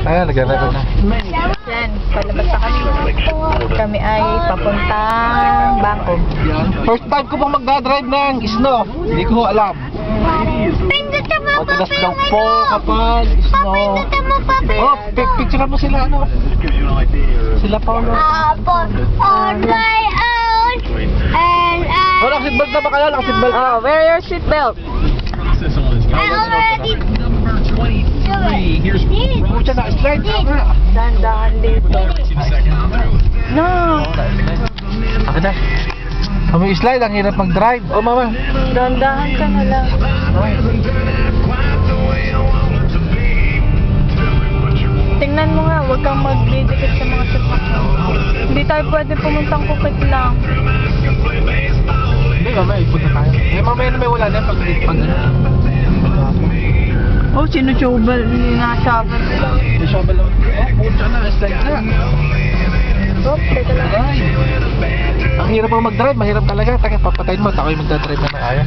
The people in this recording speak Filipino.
Ayan, nag-record na. Yan, palabas na kami. Kami ay papuntang bangko. First time ko pong magdadrive ng snow. Hindi ko alam. Pindutin mo, Madalas Papa, daw yung po ano. kapag snow. Pindutin mo, Papa, yung Oh, ano. picture mo sila, ano? Sila Paolo. Apple on my own. And Oh, nakaseatbelt na ba kayo? Nakaseatbelt na. Oh, wear your seatbelt. I already do it. Pucha, naka-slide na nga. Dahan-dahan dito. No. Akin na. Kami slide, ang hirap mag-drive. Oh, mama. Dahan-dahan ka na lang. Tingnan mo nga, huwag kang magdidikit sa mga sasakyan. Hindi tayo pwede pumuntang Kukit lang. Hindi, mamaya, ipunta tayo. Eh, mamaya na may wala na pag Oh, sinuchobal. Hindi nga shovel. may shovel lang. Oh, pucha na, slide na. Oh, teka lang. Ay. Ang hirap po mag-drive, mahirap talaga. Taka, papatayin mo, at ako yung magdadrive na ng ayaw.